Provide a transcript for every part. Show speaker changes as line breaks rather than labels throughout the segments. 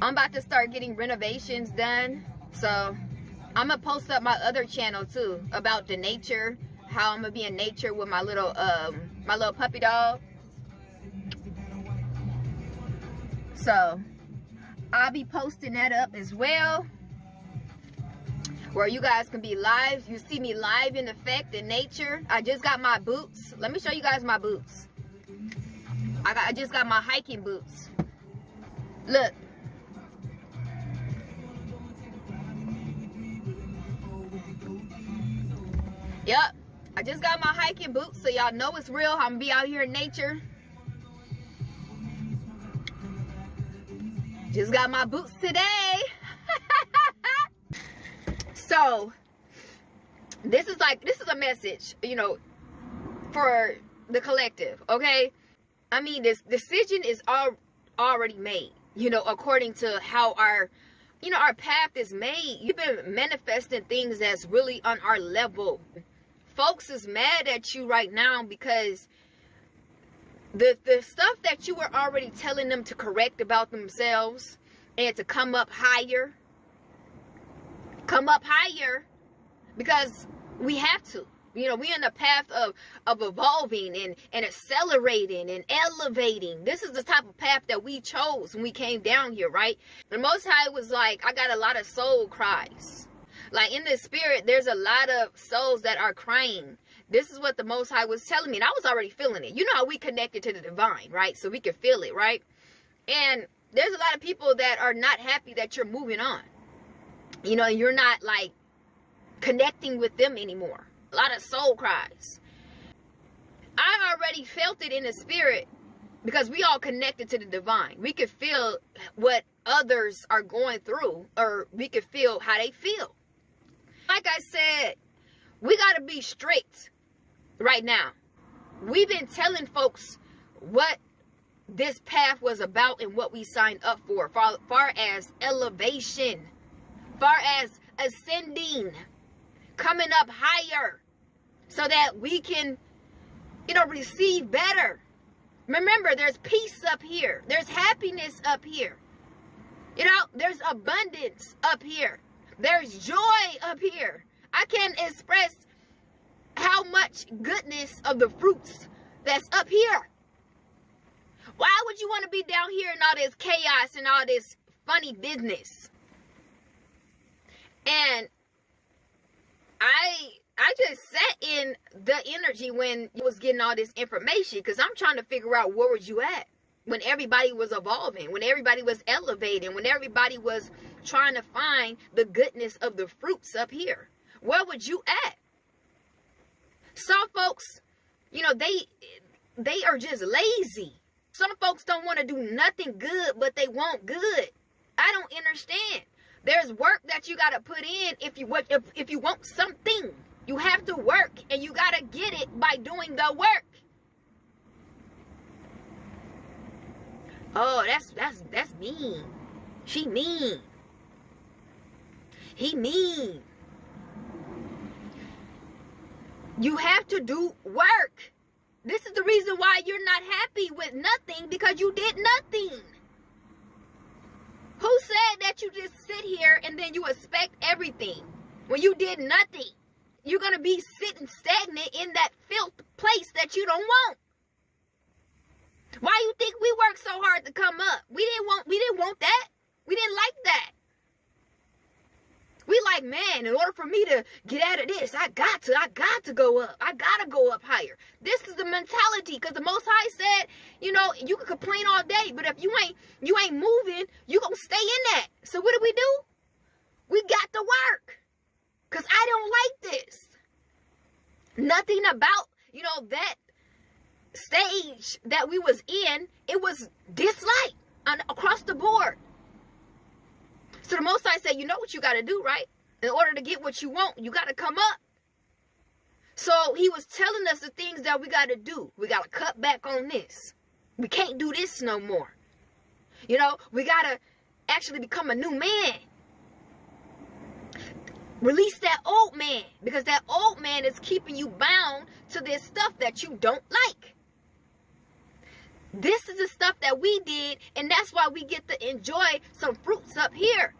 I'm about to start getting renovations done, so I'm gonna post up my other channel too about the nature, how I'm gonna be in nature with my little puppy dog. So I'll be posting that up as well, where you guys can be live. You see me live in effect in nature. I just got my boots. Let me show you guys my boots. I just got my hiking boots. Look. Yep, I just got my hiking boots, so y'all know it's real. I'm gonna be out here in nature. Just got my boots today. So this is a message, you know, for the collective, okay? I mean, this decision is already made, you know, according to how our path is made. You've been manifesting things that's really on our level. Folks is mad at you right now because the stuff that you were already telling them to correct about themselves and to come up higher, because we have to. You know, we're in the path of evolving and accelerating and elevating. This is the type of path that we chose when we came down here, right? The Most High was like, I got a lot of soul cries. Like in the spirit, there's a lot of souls that are crying. This is what the Most High was telling me. And I was already feeling it. You know how we connected to the divine, right? So we can feel it, right? And there's a lot of people that are not happy that you're moving on. You know, you're not like connecting with them anymore. A lot of soul cries. I already felt it in the spirit because we all connected to the divine. We could feel what others are going through, or we could feel how they feel. Like I said, we got to be strict right now. We've been telling folks what this path was about and what we signed up for, far as elevation, far as ascending, coming up higher, so that we can, you know, receive better. Remember, there's peace up here. There's happiness up here. You know, there's abundance up here. There's joy up here. I can't express how much goodness of the fruits that's up here. Why would you want to be down here in all this chaos and all this funny business? And I just sat in the energy when I was getting all this information, because I'm trying to figure out where was you at when everybody was evolving, when everybody was elevating, when everybody was trying to find the goodness of the fruits up here. Where would you at? Some folks, you know, they are just lazy. Some folks don't want to do nothing good, but they want good. I don't understand. There's work that you got to put in if you want something. You have to work, and you got to get it by doing the work. Oh, that's mean. She mean. He mean. You have to do work. This is the reason why you're not happy with nothing, because you did nothing. Who said that you just sit here and then you expect everything when you did nothing? You're going to be sitting stagnant in that filth place that you don't want. Why you think we worked so hard to come up? We didn't want that. We didn't like that. We like, man, in order for me to get out of this, I got to go up. I got to go up higher. This is the mentality, because the Most High said, you know, you can complain all day, but if you ain't moving, you going to stay in that. So what do? We got to work, because I don't like this. Nothing about, you know, that stage that we was in, it was disliked across the board. So the Most High said, you know what you got to do, right? In order to get what you want, you got to come up. So he was telling us the things that we got to do. We got to cut back on this. We can't do this no more. You know, we got to actually become a new man. Release that old man, because that old man is keeping you bound to this stuff that you don't like. This is the stuff that we did, and that's why we get to enjoy some fruits up here.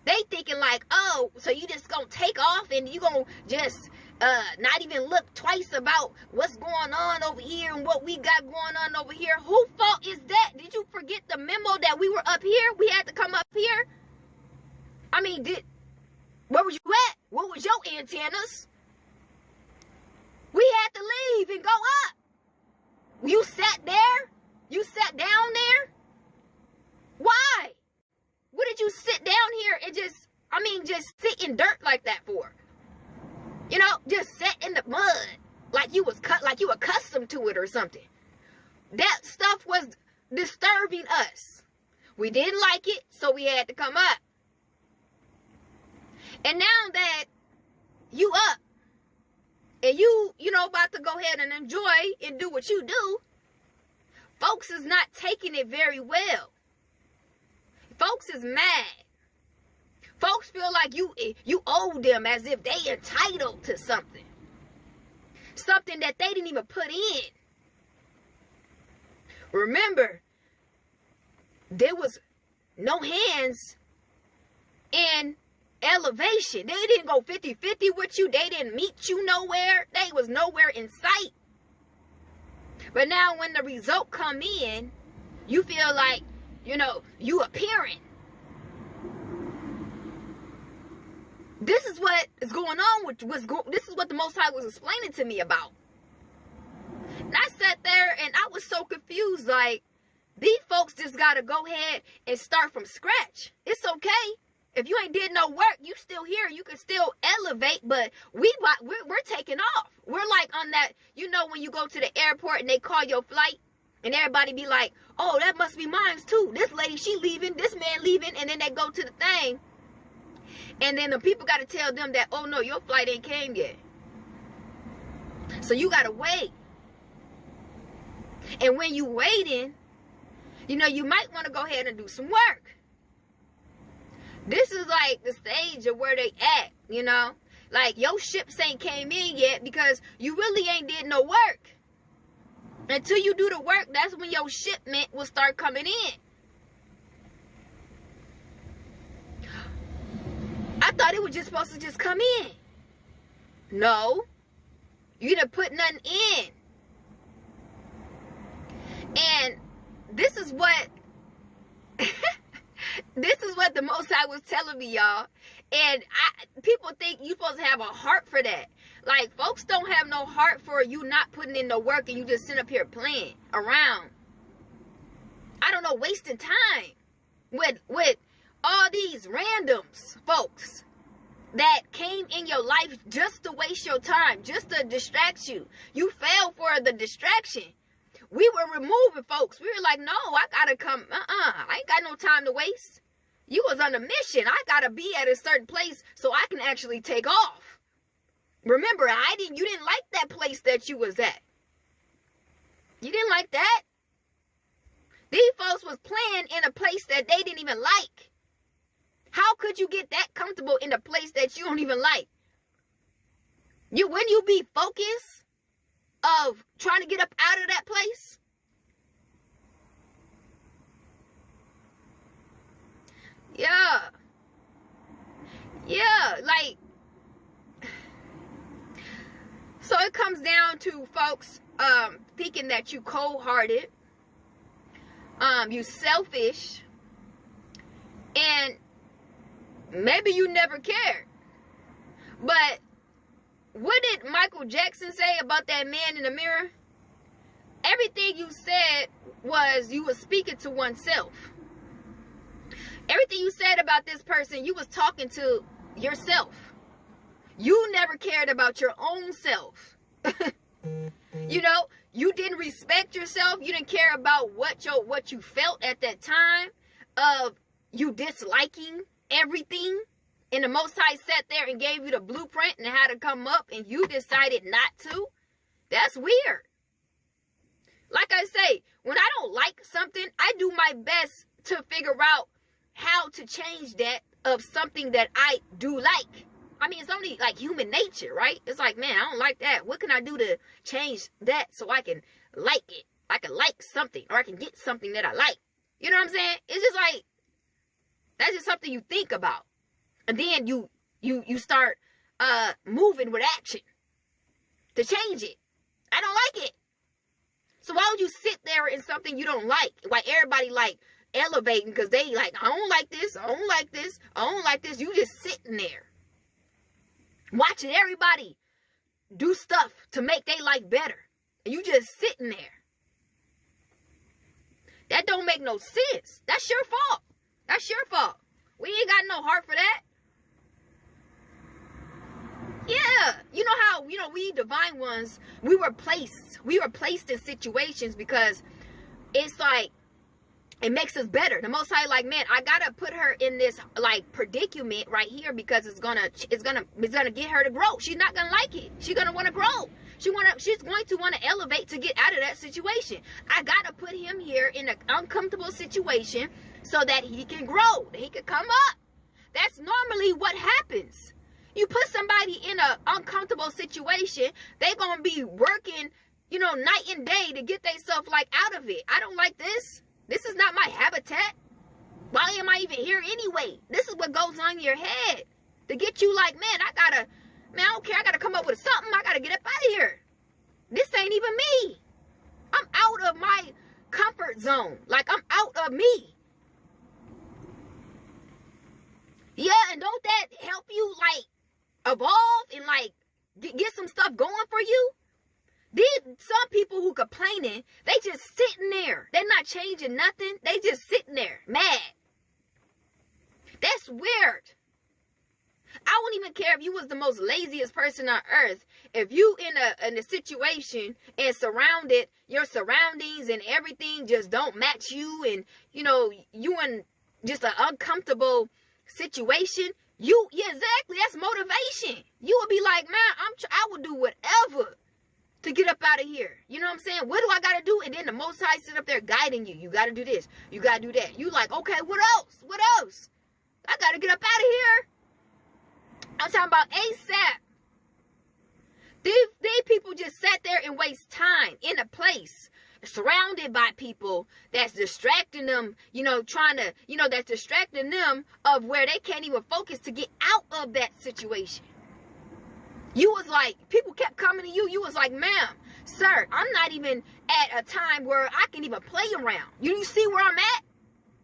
They thinking like, oh, so you just gonna take off and you gonna just not even look twice about what's going on over here and what we got going on over here. Whose fault is that? Did you forget the memo that we were up here? We had to come up here? I mean, where was you at? What was your antennas? We had to leave and go up. You sat there? You sat down there? Why? What did you sit down here and just sit in dirt like that for? You know, just sit in the mud like you accustomed to it or something. That stuff was disturbing us. We didn't like it, so we had to come up. And now that you up and you know, about to go ahead and enjoy and do what you do, folks is not taking it very well. Folks is mad. Folks feel like you owe them as if they entitled to something. Something that they didn't even put in. Remember, there was no hands in elevation. They didn't go 50-50 with you. They didn't meet you nowhere. They was nowhere in sight. But now when the result come in, you feel like, you know, you appearing. This is what is going on with this is what the Most High was explaining to me about. And I sat there and I was so confused, like, these folks just gotta go ahead and start from scratch. It's okay. If you ain't did no work, you still here. You can still elevate, but we're taking off. We're like on that, you know, when you go to the airport and they call your flight and everybody be like, oh, that must be mine too. This lady, she leaving, this man leaving, and then they go to the thing. And then the people got to tell them that, oh no, your flight ain't came yet. So you got to wait. And when you waiting, you know, you might want to go ahead and do some work. This is like the stage of where they at, you know. Like your ships ain't came in yet because you really ain't did no work. Until you do the work, that's when your shipment will start coming in. I thought it was just supposed to just come in. No. You didn't put nothing in. And this is what this is what the Most High was telling me, y'all. And people think you're supposed to have a heart for that. Like, folks don't have no heart for you not putting in the work and you just sit up here playing around. I don't know, wasting time with all these randoms, folks, that came in your life just to waste your time, just to distract you. You fell for the distraction. We were removing folks. We were like, no, I gotta come. I ain't got no time to waste. You was on a mission. I gotta be at a certain place so I can actually take off. Remember, you didn't like that place that you was at. You didn't like that. These folks was playing in a place that they didn't even like. How could you get that comfortable in a place that you don't even like? Wouldn't you be focused of trying to get up out of that place? Yeah, like, so it comes down to folks thinking that you cold-hearted, you selfish, and maybe you never cared. But what did Michael Jackson say about that man in the mirror? Everything you said was you were speaking to oneself. Everything you said about this person, you was talking to yourself. You never cared about your own self. You know, you didn't respect yourself. You didn't care about what you felt at that time of you disliking everything. And the Most High sat there and gave you the blueprint and how to come up, and you decided not to. That's weird. Like I say, when I don't like something, I do my best to figure out how to change that of something that I do like. I mean, it's only like human nature, right? It's like, man, I don't like that. What can I do to change that so I can like it? I can like something, or I can get something that I like. You know what I'm saying? It's just like, that's just something you think about. And then you start moving with action to change it. I don't like it. So why would you sit there in something you don't like? Why everybody like elevating because they like, I don't like this, I don't like this, I don't like this. You just sitting there watching everybody do stuff to make they life better. And you just sitting there. That don't make no sense. That's your fault. That's your fault. We ain't got no heart for that. Yeah. You know how, we divine ones, we were placed in situations because it's like, it makes us better. The Most High, like, man, I gotta put her in this like predicament right here because it's gonna get her to grow. She's not gonna like it. She's gonna want to grow. She's going to want to elevate to get out of that situation. I gotta put him here in an uncomfortable situation so that he can grow, that he can come up. That's normally what happens. You put somebody in an uncomfortable situation, they're gonna be working, night and day to get themselves like out of it. I don't like this. This is not my habitat. Why am I even here anyway? This is what goes on in your head to get you like, man, I don't care. I gotta come up with something. I gotta get up out of here. This ain't even me. I'm out of my comfort zone. Like, I'm out of me. Yeah, and don't that help you like evolve and like get some stuff going for you? Some people who complaining, they just sitting there. They're not changing nothing. They just sitting there, mad. That's weird. I wouldn't even care if you was the most laziest person on earth. If you in a situation and your surroundings and everything just don't match you, and you in just an uncomfortable situation, yeah, exactly, that's motivation. You would be like, man, I would do whatever to get up out of here. You know what I'm saying? What do I got to do? And then the Most High sit up there guiding you. You got to do this. You got to do that. You like, okay, what else? What else? I got to get up out of here. I'm talking about ASAP. These people just sat there and waste time in a place surrounded by people that's distracting them, that's distracting them of where they can't even focus to get out of that situation. You was like, people kept coming to you. You was like, ma'am, sir, I'm not even at a time where I can even play around. You see where I'm at?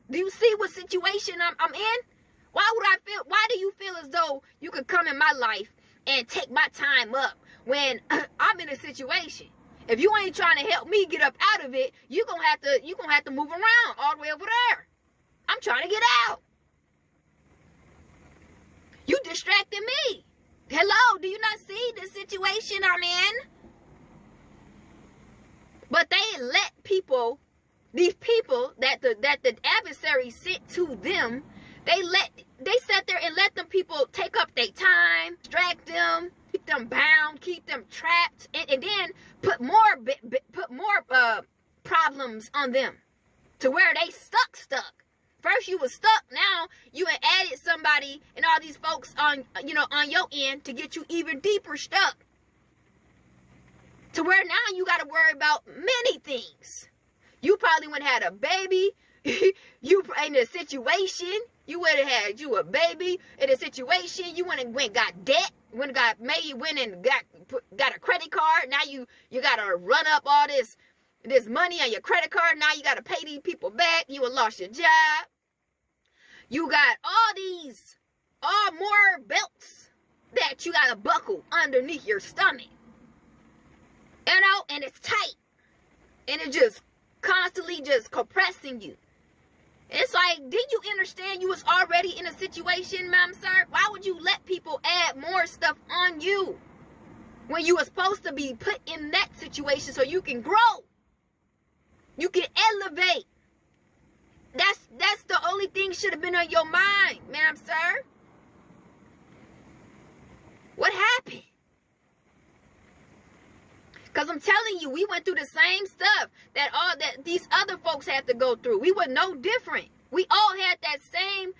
Do you see what situation I'm in? Why do you feel as though you could come in my life and take my time up when I'm in a situation? If you ain't trying to help me get up out of it, you're gonna have to move around all the way over there. I'm trying to get out. You distracting me. Hello, do you not see the situation I'm in? But they let these people that the adversary sent to them, they sat there and let them people take up their time, distract them, keep them bound, keep them trapped, and then put more problems on them to where they stuck. First you was stuck, now you had added somebody and all these folks on your end to get you even deeper stuck. To where now you got to worry about many things. You probably wouldn't have had a baby. You in a situation, you would have had you a baby in a situation. You went and got debt. Went and got a credit card. Now you got to run up all this money on your credit card. Now you got to pay these people back. You would lost your job. You got all more belts that you got to buckle underneath your stomach. And it's tight. And it just constantly just compressing you. It's like, did you understand you was already in a situation, MAM SIR? Why would you let people add more stuff on you when you were supposed to be put in that situation so you can grow? You can elevate. That's the only thing should have been on your mind, MAM SIR. What happened? Because I'm telling you, we went through the same stuff that these other folks had to go through. We were no different. We all had that same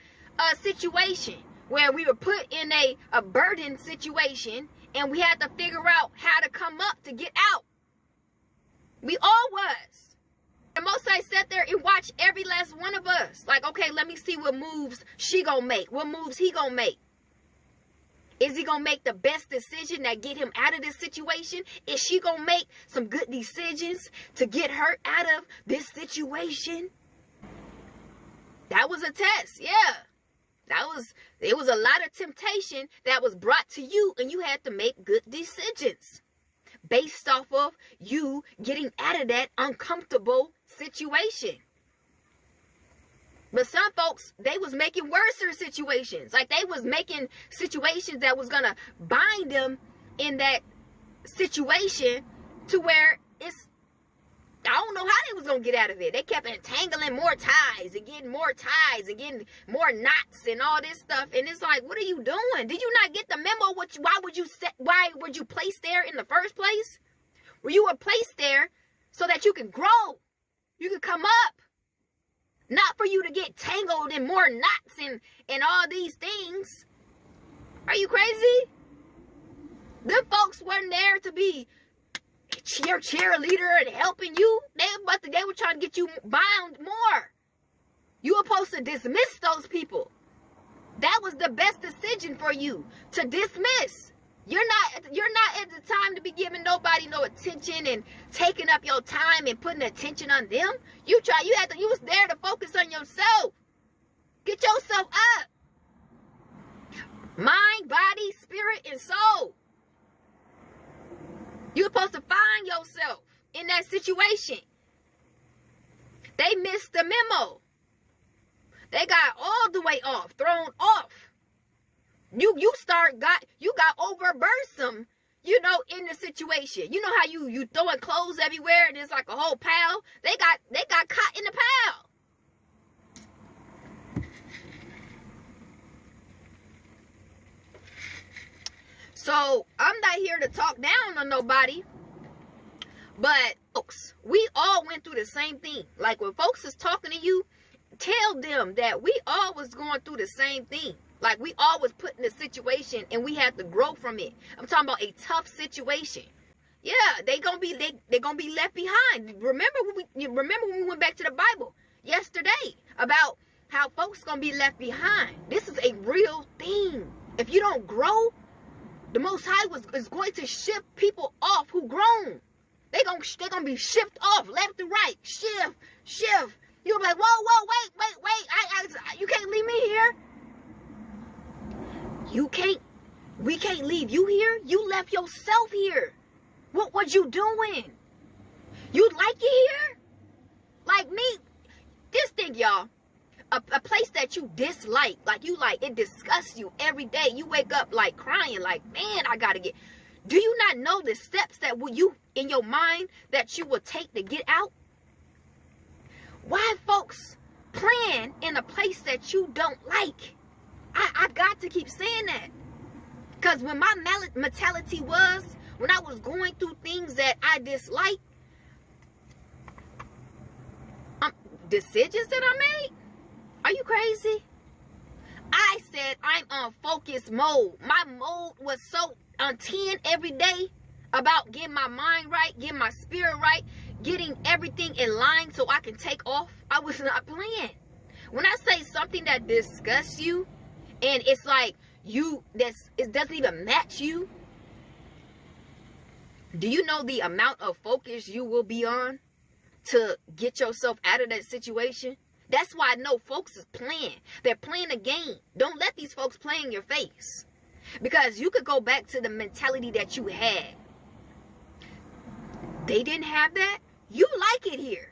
situation where we were put in a burden situation and we had to figure out how to come up to get out. We all was. the Most High sat there and watched every last one of us. Like, okay, let me see what moves she gonna make. What moves he gonna make. Is he gonna make the best decision that get him out of this situation? Is she gonna make some good decisions to get her out of this situation? That was a test, yeah. It was a lot of temptation that was brought to you, and you had to make good decisions based off of you getting out of that uncomfortable situation. But some folks, they was making worse situations. Like, they was making situations that was going to bind them in that situation to where it's, I don't know how they was going to get out of it. They kept entangling more ties and getting more ties and getting more knots and all this stuff. And it's like, what are you doing? Did you not get the memo? Why were you placed there in the first place? Where you were placed there so that you can grow. You can come up. Not for you to get tangled in more knots and all these things. Are you crazy? Them folks weren't there to be your cheerleader and helping you. They were trying to get you bound more. You were supposed to dismiss those people. That was the best decision for you, to dismiss. You're not at the time to be giving nobody no attention and taking up your time and putting attention on them. You was there to focus on yourself. Get yourself up. Mind, body, spirit, and soul. You're supposed to find yourself in that situation. They missed the memo. They got all the way off, thrown off. You got overburdened, in the situation. You know how you throwing clothes everywhere and it's like a whole pile? They got caught in the pile. So I'm not here to talk down on nobody, but folks, we all went through the same thing. Like, when folks is talking to you, tell them that we all was going through the same thing. Like, we all was put in a situation and we had to grow from it. I'm talking about a tough situation. Yeah, they're gonna be left behind. Remember when we went back to the Bible yesterday about how folks gonna be left behind. This is a real thing. If you don't grow, the Most High is going to shift people off who grown. They're gonna be shipped off left and right. Shift. You'll be like, whoa, wait. You can't leave me here. We can't leave you here. You left yourself here. What was you doing? You like it here? Like me? This thing, y'all. A place that you dislike. Like, it disgusts you every day. You wake up like crying, like, man, I gotta get. Do you not know the steps that you in your mind that you will take to get out? Why folks plan in a place that you don't like? I got to keep saying that. Because when my mentality was, when I was going through things that I dislike, decisions that I made, are you crazy? I said I'm on focus mode. My mode was so on 10 every day about getting my mind right, getting my spirit right, getting everything in line so I can take off. I was not playing. When I say something that disgusts you, and it's like it doesn't even match you. Do you know the amount of focus you will be on to get yourself out of that situation? That's why I know folks is playing. They're playing a game. Don't let these folks play in your face. Because you could go back to the mentality that you had. They didn't have that. You like it here.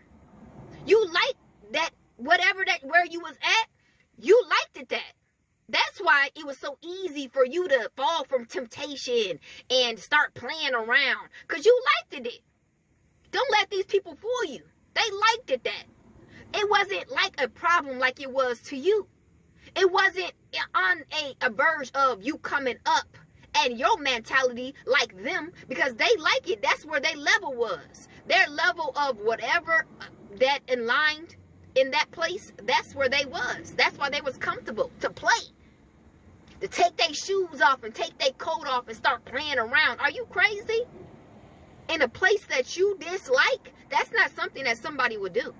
You like that, where you was at, you liked it that. That's why it was so easy for you to fall from temptation and start playing around. Because you liked it. Don't let these people fool you. They liked it that. It wasn't like a problem like it was to you. It wasn't on a verge of you coming up and your mentality like them, because they like it. That's where their level was. Their level of whatever that aligned in that place, that's where they was. That's why they was comfortable to play. To take their shoes off and take their coat off and start playing around. Are you crazy? in a place that you dislike, that's not something that somebody would do.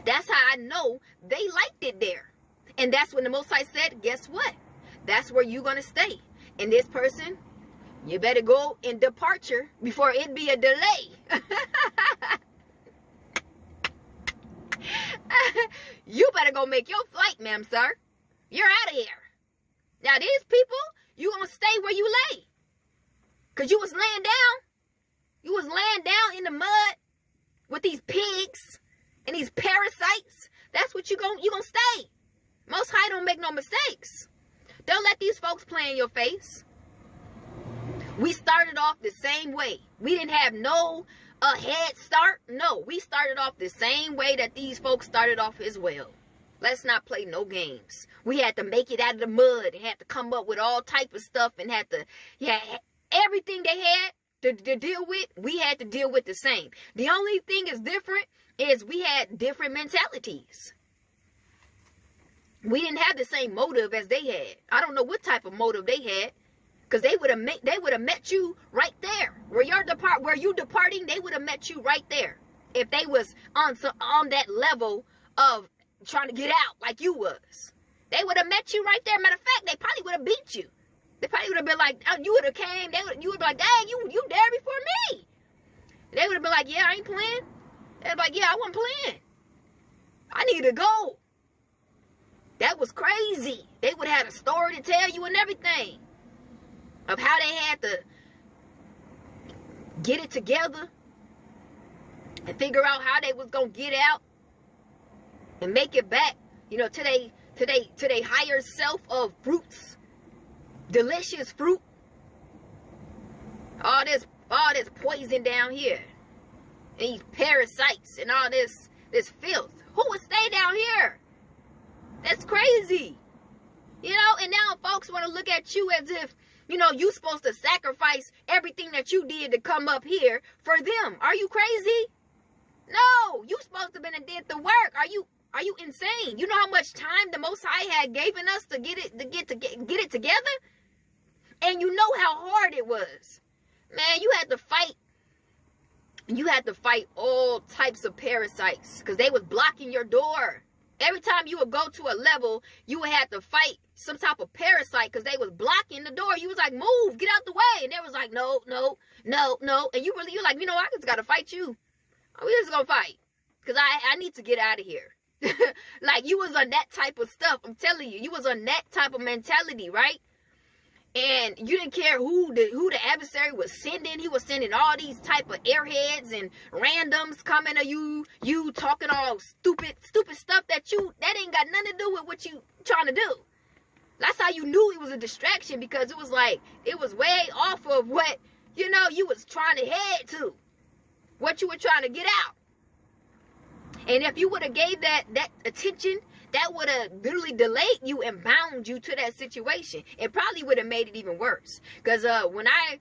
That's how I know they liked it there. And that's when the Most High said, guess what? That's where you're going to stay. And this person, you better go in departure before it be a delay. You better go make your flight, ma'am, sir. You're out of here. Now, these people, you going to stay where you lay. Because you was laying down. You was laying down in the mud with these pigs and these parasites. That's what you gonna stay. Most High don't make no mistakes. Don't let these folks play in your face. We started off the same way. We didn't have no head start. No, we started off the same way that these folks started off as well. Let's not play no games. We had to make it out of the mud and had to come up with all type of stuff and had to, yeah, everything they had to deal with, we had to deal with the same. The only thing is different is we had different mentalities. We didn't have the same motive as they had. I don't know what type of motive they had, because they would have met you right there where you departing. They would have met you right there if they was on that level of trying to get out like you was. They would have met you right there. Matter of fact, they probably would have beat you. They probably would have been like, oh, you would have came. You would be like, dang, you there before me. They would have been like, yeah, I ain't playing. They'd be like, yeah, I wasn't playing. I need to go. That was crazy. They would have had a story to tell you and everything of how they had to get it together and figure out how they was gonna get out and make it back, you know, to they higher self of fruits. Delicious fruit. All this poison down here. These parasites and all this filth. Who would stay down here? That's crazy. You know, and now folks want to look at you as if, you know, you supposed to sacrifice everything that you did to come up here for them. Are you crazy? No, you supposed to have been and did the work. Are you insane? You know how much time the Most High had given us to get it together? And you know how hard it was. Man, you had to fight. You had to fight all types of parasites because they was blocking your door. Every time you would go to a level, you would have to fight some type of parasite because they was blocking the door. You was like, move, get out the way. And they was like, no, no, no, no. And you're like, you know, I just got to fight you. We just going to fight because I need to get out of here. Like you was on that type of stuff. I'm telling you, you was on that type of mentality, right? And you didn't care who the adversary was sending. He was sending all these type of airheads and randoms coming to you talking all stupid stuff that ain't got nothing to do with what you trying to do. That's how you knew it was a distraction, because it was like, it was way off of what, you know, you was trying to head to. What you were trying to get out. And if you would have gave that attention, that would have literally delayed you and bound you to that situation. It probably would have made it even worse. Because when I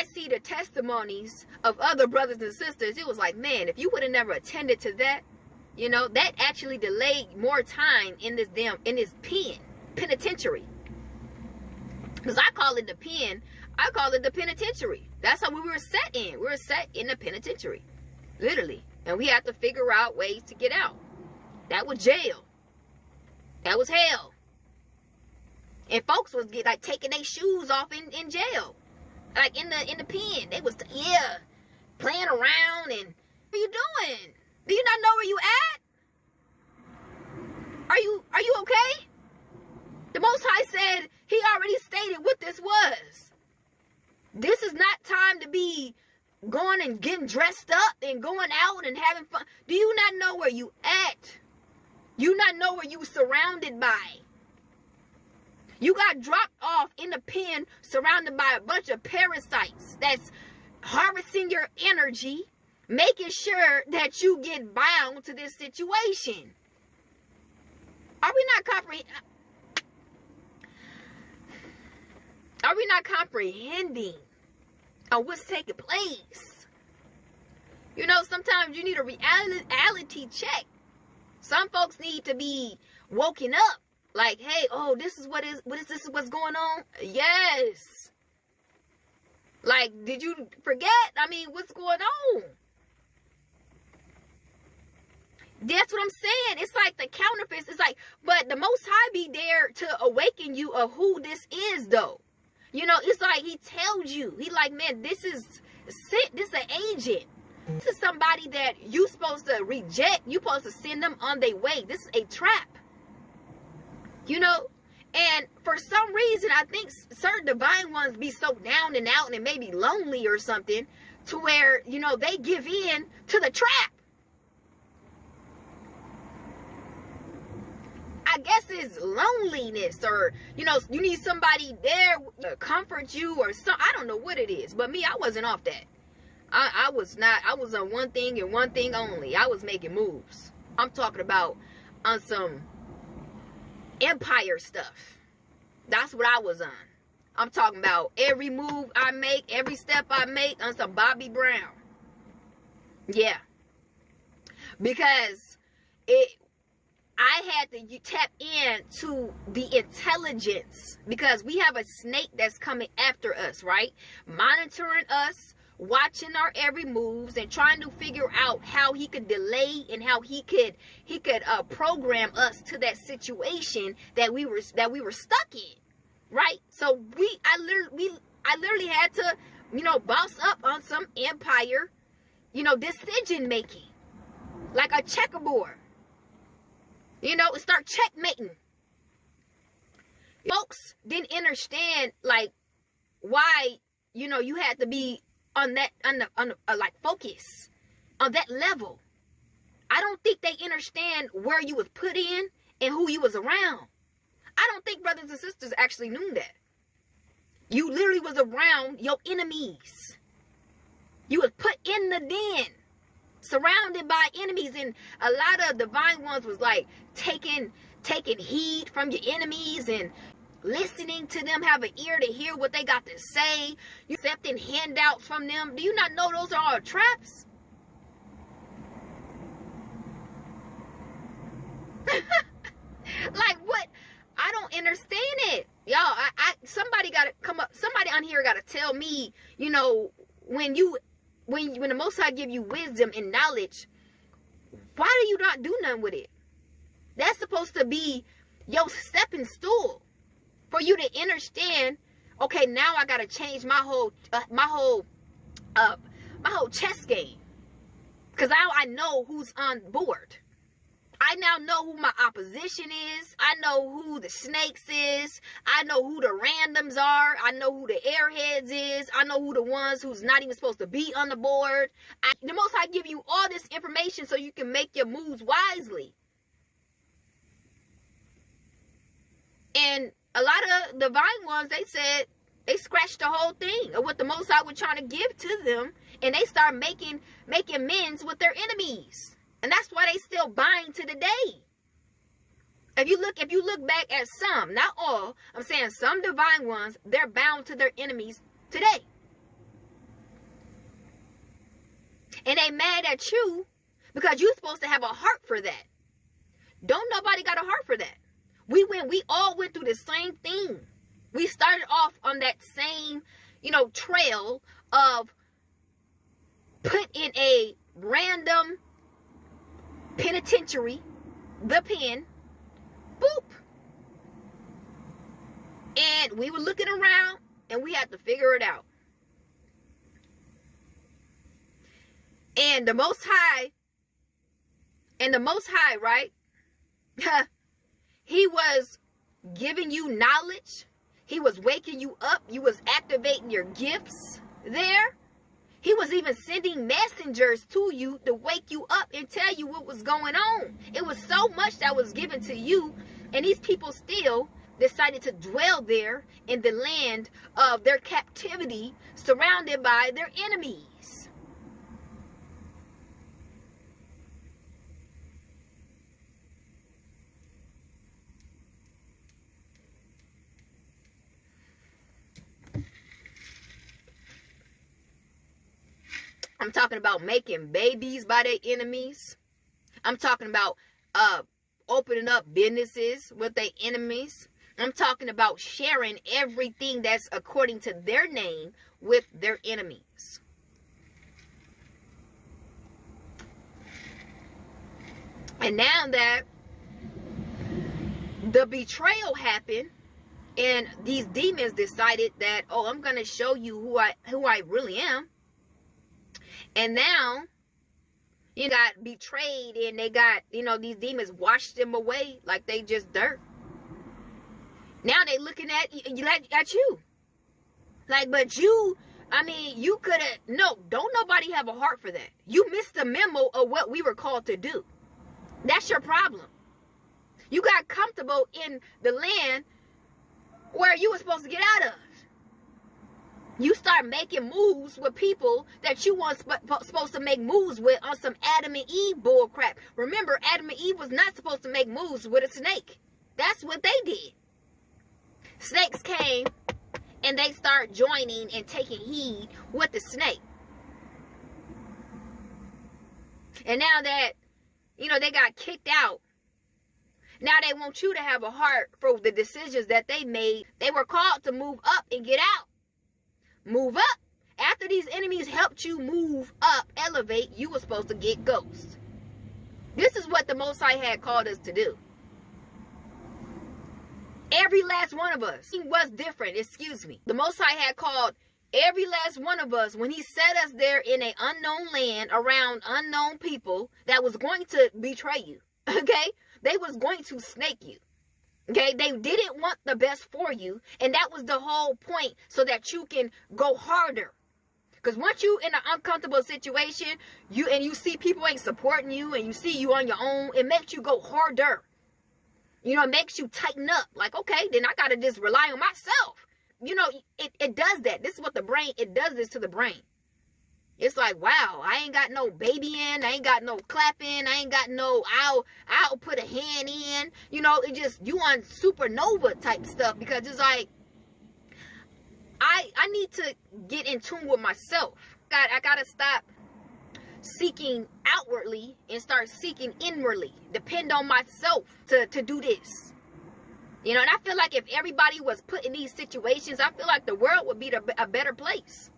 see the testimonies of other brothers and sisters, it was like, man, if you would have never attended to that, you know, that actually delayed more time in this penitentiary. Because I call it the pen, I call it the penitentiary. That's how we were set in. We were set in the penitentiary, literally. And we had to figure out ways to get out. That was jail. That was hell. And folks was like taking their shoes off in jail. Like in the pen. They was, playing around and, what are you doing? Do you not know where you at? Are you okay? The Most High said he already stated what this was. This is not time to be going and getting dressed up and going out and having fun. Do you not know where you at? You not know where you surrounded by. You got dropped off in the pen surrounded by a bunch of parasites that's harvesting your energy, making sure that you get bound to this situation. Are we not comprehending on what's taking place? You know, sometimes you need a reality check. Some folks need to be woken up. Like, hey, oh, this is what's going on? Yes. Like, did you forget? I mean, what's going on? That's what I'm saying. It's like the counterfeits. It's like, but the Most High be there to awaken you of who this is, though. You know, it's like he tells you. He like, man, this is an agent. This is somebody that you supposed to reject. You supposed to send them on their way. This is a trap. You know? And for some reason, I think certain divine ones be so down and out and maybe lonely or something to where, you know, they give in to the trap. I guess it's loneliness, or, you know, you need somebody there to comfort you or something. I don't know what it is. But me, I wasn't off that. I was not. I was on one thing and one thing only. I was making moves. I'm talking about on some empire stuff. That's what I was on. I'm talking about every move I make, every step I make on some Bobby Brown. Yeah. Because I had to tap into the intelligence, because we have a snake that's coming after us, right? Monitoring us, watching our every moves, and trying to figure out how he could delay and how he could program us to that situation that we were stuck in, right? So I literally had to, you know, boss up on some empire, you know, decision making, like a checkerboard. You know, and start checkmating. Folks didn't understand, like, why, you know, you had to be on that, like, focus on that level. I don't think they understand where you was put in and who you was around. I don't think brothers and sisters actually knew that. You literally was around your enemies. You was put in the den, surrounded by enemies, and a lot of divine ones was like taking heed from your enemies and listening to them, have an ear to hear what they got to say. You accepting handouts from them. Do you not know those are all traps? Like, what? I don't understand it, y'all. Somebody gotta come up. Somebody on here gotta tell me, you know, when the Most High give you wisdom and knowledge, why do you not do nothing with it? That's supposed to be your stepping stool for you to understand. Okay, now I gotta change my whole chess game, because now I know who's on board. I now know who my opposition is. I know who the snakes is. I know who the randoms are. I know who the airheads is. I know who the ones who's not even supposed to be on the board. The Most High give you all this information so you can make your moves wisely. And a lot of divine ones, they said, they scratched the whole thing of what the Most High was trying to give to them. And they start making amends with their enemies. And that's why they still bind to the day. If you look back at some, not all, I'm saying some divine ones, they're bound to their enemies today. And they mad at you because you're supposed to have a heart for that. Don't nobody got a heart for that. We all went through the same thing. We started off on that same, you know, trail of put in a random penitentiary, the pen, boop. And we were looking around and we had to figure it out. And the Most High, right? He was giving you knowledge. He was waking you up. You was activating your gifts there. He was even sending messengers to you to wake you up and tell you what was going on. It was so much that was given to you. And these people still decided to dwell there in the land of their captivity, surrounded by their enemies. I'm talking about making babies by their enemies. I'm talking about opening up businesses with their enemies. I'm talking about sharing everything that's according to their name with their enemies. And now that the betrayal happened and these demons decided that, oh, I'm going to show you who I really am. And now you got betrayed and they got, these demons washed them away like they just dirt. Now they looking at you. Like, but you could have, no, don't nobody have a heart for that. You missed the memo of what we were called to do. That's your problem. You got comfortable in the land where you were supposed to get out of. You start making moves with people that you weren't supposed to make moves with on some Adam and Eve bull crap. Remember, Adam and Eve was not supposed to make moves with a snake. That's what they did. Snakes came and they start joining and taking heed with the snake. And now that, they got kicked out, now they want you to have a heart for the decisions that they made. They were called to move up and get out. Move up. After these enemies helped you move up, elevate, you were supposed to get ghost. This is what the Most High had called us to do. Every last one of us was different, excuse me. The Most High had called every last one of us when he set us there in an unknown land around unknown people that was going to betray you. Okay? They was going to snake you. Okay? They didn't want the best for you. And that was the whole point, so that you can go harder. Because once you in an uncomfortable situation, you see people ain't supporting you and you see you on your own, it makes you go harder. It makes you tighten up. Like, okay, then I got to just rely on myself. It does that. This is what the brain, it does this to the brain. It's like, wow, I ain't got no babying. I ain't got no clapping. I ain't got no, I'll put a hand in. It just, you on supernova type stuff, because it's like, I need to get in tune with myself. I got to stop seeking outwardly and start seeking inwardly. Depend on myself to do this. And I feel like if everybody was put in these situations, I feel like the world would be a better place.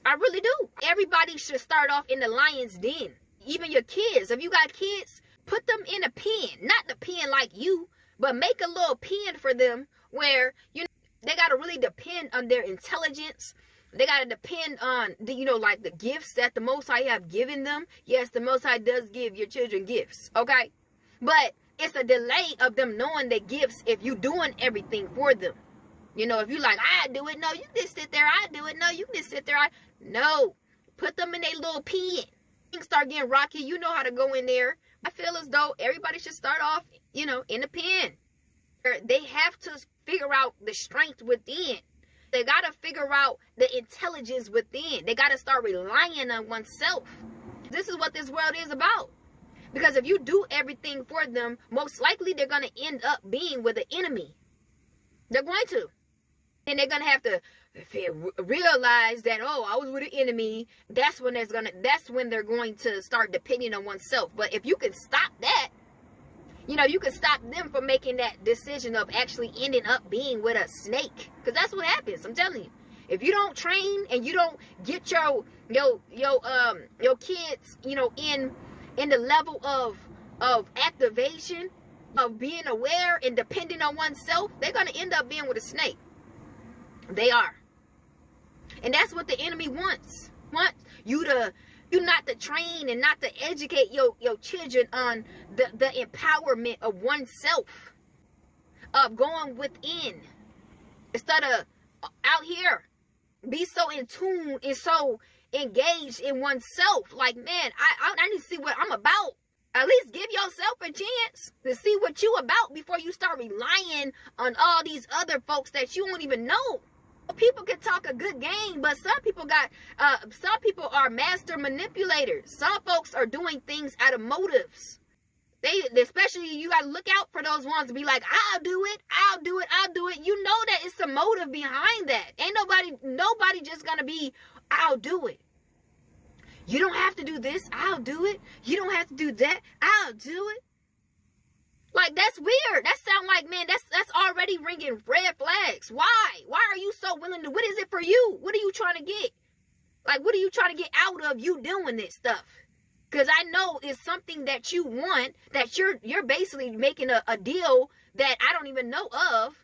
I really do. Everybody should start off in the lion's den. Even your kids. If you got kids, put them in a pen. Not the pen like you, but make a little pen for them where, they got to really depend on their intelligence. They got to depend on, like the gifts that the Most High have given them. Yes, the Most High does give your children gifts, okay? But it's a delay of them knowing the gifts if you doing everything for them. If you like, I do it. No, you just sit there. I do it. No, you just sit there. No. Put them in a little pen. Things start getting rocky. You know how to go in there. I feel as though everybody should start off, in a pen. They have to figure out the strength within. They got to figure out the intelligence within. They got to start relying on oneself. This is what this world is about. Because if you do everything for them, most likely they're going to end up being with an enemy. They're going to. And they're going to have to realize that, oh, I was with an enemy. That's when they're going to start depending on oneself. But if you can stop that, you can stop them from making that decision of actually ending up being with a snake. Because that's what happens. I'm telling you. If you don't train and you don't get your kids, in the level of activation, of being aware and depending on oneself, they're going to end up being with a snake. They are. And that's what the enemy wants. Wants you not to train and not to educate your children on the empowerment of oneself, of going within, instead of out here. Be so in tune and so engaged in oneself. Like, man, I need to see what I'm about. At least give yourself a chance to see what you about before you start relying on all these other folks that you don't even know. People can talk a good game, but some people are master manipulators. Some folks are doing things out of motives. Especially, you got to look out for those ones to be like, I'll do it. You know that it's a motive behind that. Ain't nobody just gonna be, I'll do it. You don't have to do this, I'll do it. You don't have to do that, I'll do it. Like, that's weird. That sound like, man, that's already ringing trying to, what is it for you? What are you trying to get? Like, what are you trying to get out of you doing this stuff? Because I know it's something that you want, that you're basically making a deal that I don't even know of.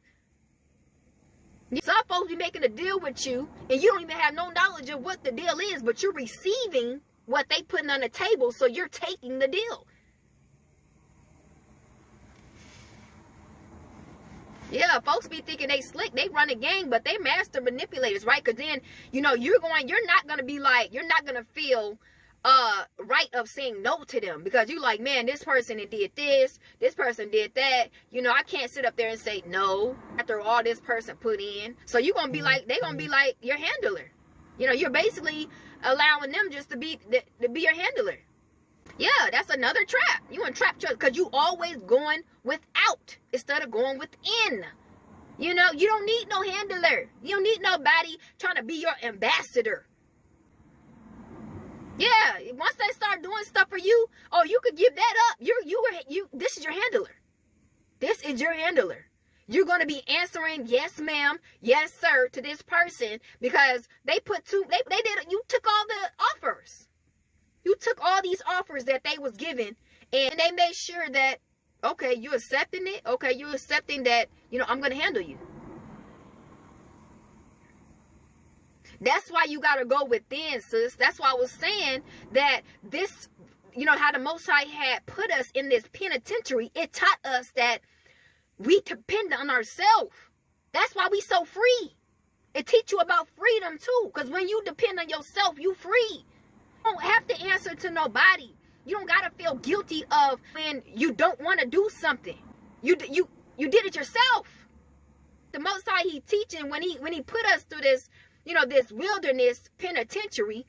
Some folks be making a deal with you, and you don't even have no knowledge of what the deal is, but you're receiving what they putting on the table, so you're taking the deal. Yeah, folks be thinking they slick, they run a game, but they master manipulators, right? Because then, you know, you're not going to be like, you're not going to feel right of saying no to them, because you like, man, this person did this person did that, you know, I can't sit up there and say no after all this person put in. So you're gonna be like, they're gonna be like your handler. You know, you're basically allowing them just to be your handler. Yeah, that's another trap. You in trap because you always going without instead of going within. You know, you don't need no handler. You don't need nobody trying to be your ambassador. Yeah, once they start doing stuff for you, oh, you could give that up. This is your handler. This is your handler. You're going to be answering yes, ma'am, yes, sir, to this person because they took all the offers. You took all these offers that they was given, and they made sure that, okay, you accepting it. Okay, you accepting that, you know, I'm going to handle you. That's why you got to go within, sis. That's why I was saying that this, you know, how the Most High had put us in this penitentiary. It taught us that we depend on ourselves. That's why we so free. It teach you about freedom too. Because when you depend on yourself, you free. You don't have to answer to nobody. You don't got to feel guilty of when you don't want to do something. You did it yourself. The Most High, he teaching when he put us through this, you know, this wilderness penitentiary,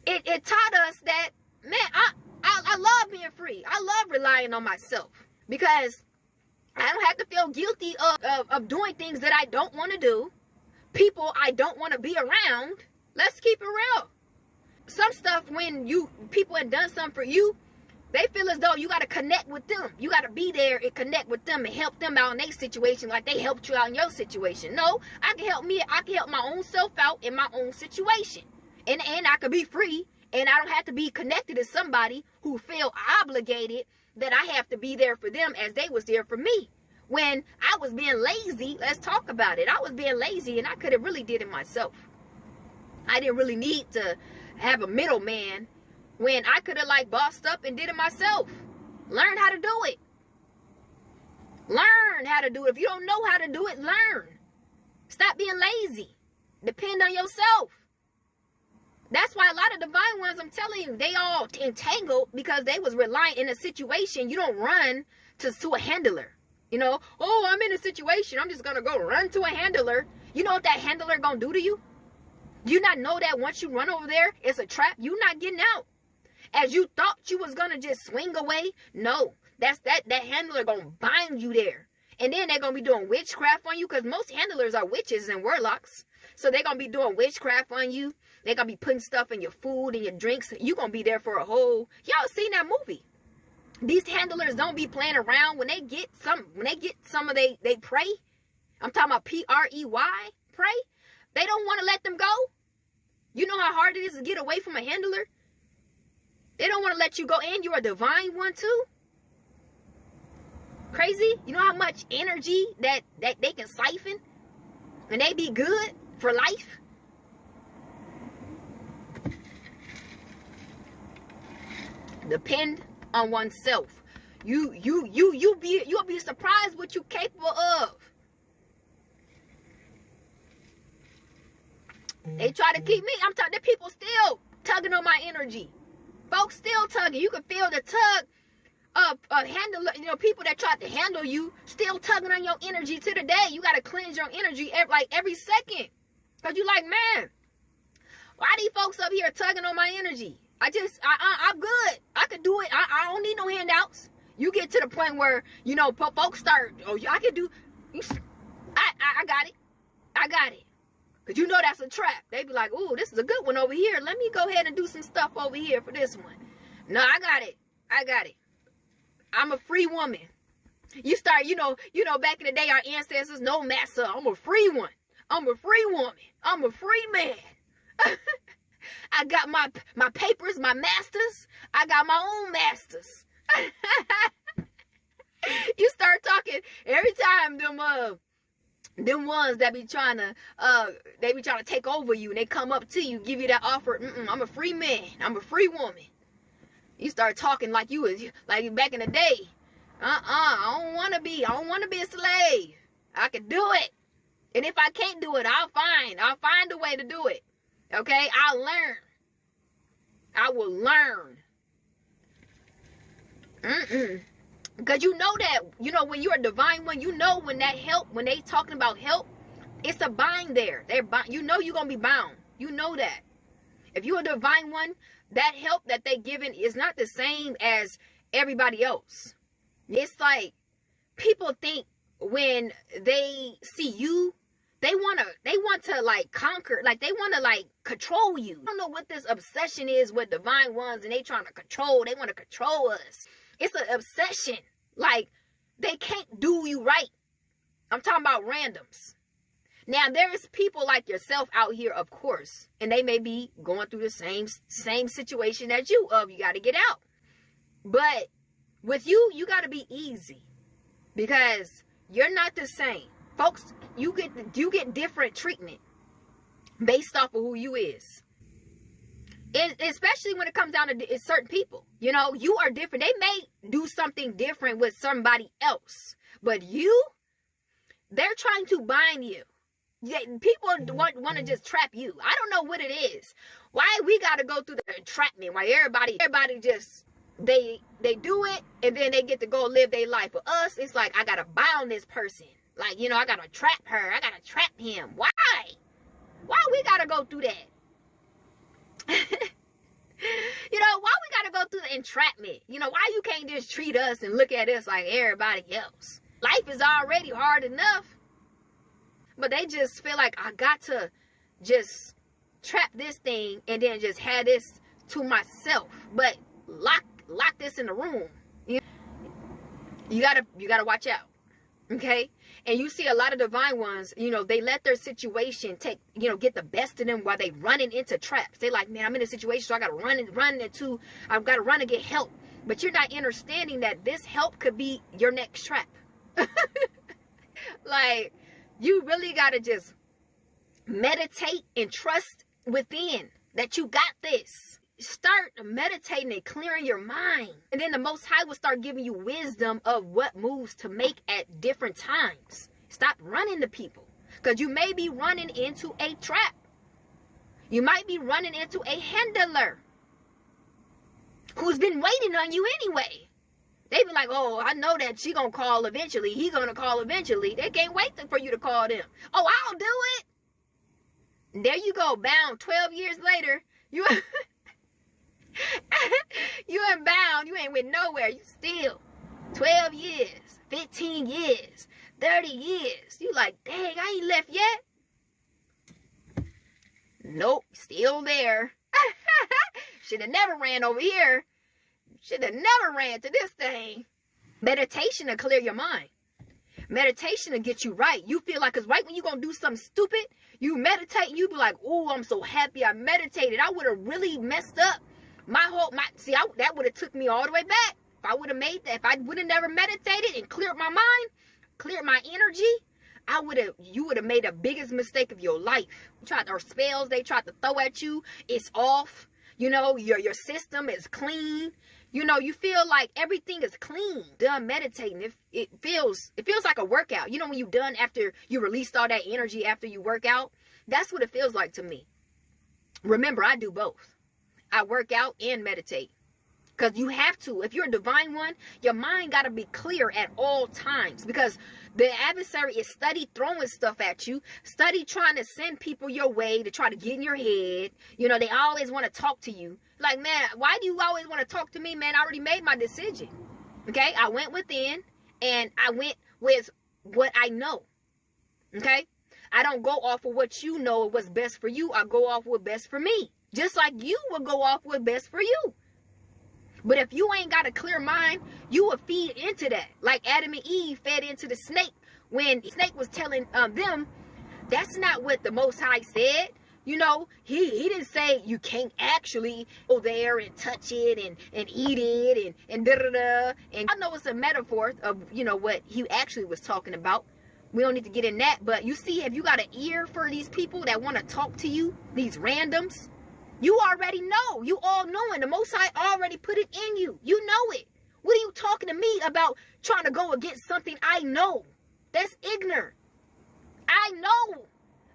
it taught us that, man, I love being free. I love relying on myself because I don't have to feel guilty of doing things that I don't want to do, people I don't want to be around. Let's keep it real. Some stuff, when people have done something for you, they feel as though you got to connect with them. You got to be there and connect with them and help them out in their situation like they helped you out in your situation. No, I can help my own self out in my own situation. And I could be free, and I don't have to be connected to somebody who feel obligated that I have to be there for them as they was there for me. When I was being lazy, let's talk about it. I was being lazy, and I could have really did it myself. I didn't really need to have a middleman when I could have like bossed up and did it myself. Learn how to do it. Learn how to do it. If you don't know how to do it, learn. Stop being lazy. Depend on yourself. That's why a lot of divine ones, I'm telling you, they all entangled because they was relying in a situation. You don't run to a handler. You know, oh, I'm in a situation, I'm just going to go run to a handler. You know what that handler going to do to you? You not know that once you run over there, it's a trap. You not getting out. As you thought you was going to just swing away. No, that handler going to bind you there. And then they're going to be doing witchcraft on you because most handlers are witches and warlocks. So they're going to be doing witchcraft on you. They're going to be putting stuff in your food and your drinks. You're going to be there for a whole... Y'all seen that movie? These handlers don't be playing around. When they get some of they prey. I'm talking about P-R-E-Y, prey. They don't want to let them go. You know how hard it is to get away from a handler? They don't want to let you go, and you're a divine one too. Crazy? You know how much energy that they can siphon? And they be good for life? Depend on oneself. You'll be surprised what you're capable of. They try to keep me. I'm talking. The people still tugging on my energy. Folks still tugging. You can feel the tug of handle. You know, people that try to handle you still tugging on your energy to the day. You got to cleanse your energy every second. Cause you like, man, why these folks up here tugging on my energy? I'm good. I could do it. I don't need no handouts. You get to the point where, you know, folks start, oh, I can do, I got it. I got it. Because you know that's a trap. They be like, ooh, this is a good one over here. Let me go ahead and do some stuff over here for this one. No, I got it. I got it. I'm a free woman. You start, you know, back in the day, our ancestors, no, master, I'm a free one. I'm a free woman. I'm a free man. I got my papers, my masters. I got my own masters. You start talking every time them ones that be trying to take over you, and they come up to you, give you that offer. I'm a free man. I'm a free woman. You start talking like you was like back in the day. I don't want to be a slave. I can do it. And if I can't do it, I'll find a way to do it. Okay? I'll learn. I will learn. Because you know that, when you're a divine one, when that help, when they talking about help, it's a bind there. They're bound. You're going to be bound. You know that. If you're a divine one, that help that they giving is not the same as everybody else. It's like people think when they see you, they want to like conquer, like they want to like control you. I don't know what this obsession is with divine ones, and they trying to control. They want to control us. It's an obsession. Like they can't do you right. I'm talking about randoms. Now there's people like yourself out here, of course, and they may be going through the same situation as you. You got to get out. But with you, you got to be easy, because you're not the same. Folks, you get different treatment based off of who you is. Especially when it comes down to certain people. You are different. They may do something different with somebody else. But they're trying to bind you. People want to just trap you. I don't know what it is. Why we got to go through the entrapment? Why everybody just, they do it, and then they get to go live their life. For us, it's like, I got to bound this person. Like, I got to trap her. I got to trap him. Why? Why we got to go through that? Why we got to go through the entrapment? Why you can't just treat us and look at us like everybody else? Life is already hard enough. But they just feel like, I got to just trap this thing and then just have this to myself. But lock this in the room. You gotta watch out. Okay? And you see a lot of divine ones, they let their situation get the best of them while they running into traps. They like, man, I'm in a situation, so I got to run and get help. But you're not understanding that this help could be your next trap. Like, you really got to just meditate and trust within that you got this. Start meditating and clearing your mind, and then the Most High will start giving you wisdom of what moves to make at different times. Stop running to people, because you may be running into a trap. You might be running into a handler who's been waiting on you anyway. They be like, oh, I know that she gonna call eventually. He gonna call eventually. They can't wait for you to call them. Oh, I'll do it. And there you go, bound 12 years later. You ain't bound. You ain't went nowhere. You still 12 years, 15 years, 30 years. You like, dang, I ain't left yet. Nope, still there. Should have never ran over here. Should have never ran to this thing. Meditation will clear your mind. Meditation will get you right. You feel like, because right when you're going to do something stupid, you meditate and you be like, oh, I'm so happy I meditated. I would have really messed up. That would have took me all the way back. If I would have made that, if I would have never meditated and cleared my mind, cleared my energy, you would have made the biggest mistake of your life. Or spells they tried to throw at you, it's off. Your system is clean. You feel like everything is clean. Done meditating, it feels like a workout. When you done after you released all that energy after you work out, that's what it feels like to me. Remember, I do both. I work out and meditate. Because you have to. If you're a divine one, your mind got to be clear at all times. Because the adversary is steady throwing stuff at you. Steady trying to send people your way to try to get in your head. They always want to talk to you. Like, man, why do you always want to talk to me, man? I already made my decision. Okay? I went within and I went with what I know. Okay? I don't go off of what you know what's best for you. I go off what's best for me. Just like you will go off what's best for you. But if you ain't got a clear mind, you will feed into that. Like Adam and Eve fed into the snake when the snake was telling them That's not what the Most High said. You know, he didn't say you can't actually go there and touch it and eat it and da-da-da. And I know it's a metaphor of, you know, what he actually was talking about. We don't need to get in that. But you see, if you got an ear for these people that want to talk to you, these randoms, you already know. You all knowing. The Most High already put it in you. You know it. What are you talking to me about trying to go against something I know? That's ignorant. I know.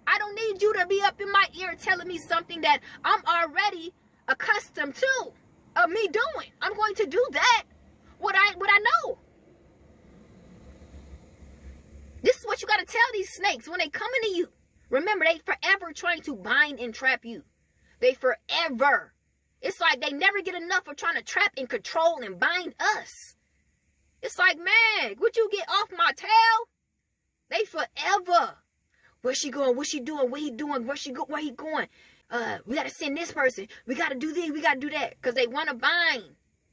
I don't need you to be up in my ear telling me something that I'm already accustomed to of me doing. I'm going to do that, what I know. This is what you got to tell these snakes when they come into you. Remember, they forever trying to bind and trap you. They forever. It's like they never get enough of trying to trap and control and bind us. It's like, man, would you get off my tail? They forever. Where's she going? What's she doing? What he doing? Where he going? We got to send this person. We got to do this. We got to do that. Because they want to bind.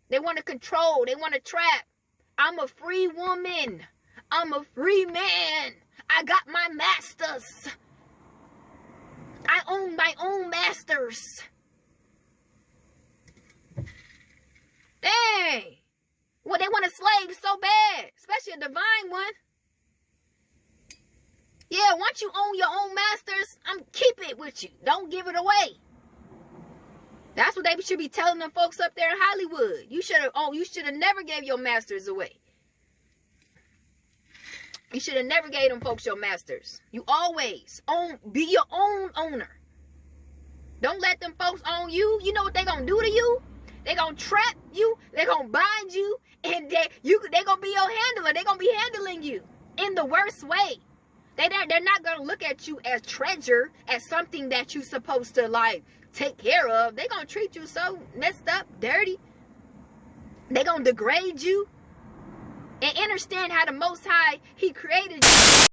They want to control. They want to trap. I'm a free woman. I'm a free man. I got my masters. I own my own masters. Dang. Well, they want a slave so bad. Especially a divine one. Yeah, once you own your own masters, keep it with you. Don't give it away. That's what they should be telling them folks up there in Hollywood. You should have never gave your masters away. You should have never gave them folks your masters. You always be your own owner. Don't let them folks own you. You know what they gonna do to you? They gonna trap you. They gonna bind you, and they gonna be your handler. They gonna be handling you in the worst way. They're not going to look at you as treasure, as something that you're supposed to, like, take care of. They're going to treat you so messed up, dirty. They're going to degrade you. And understand how the Most High, he created you.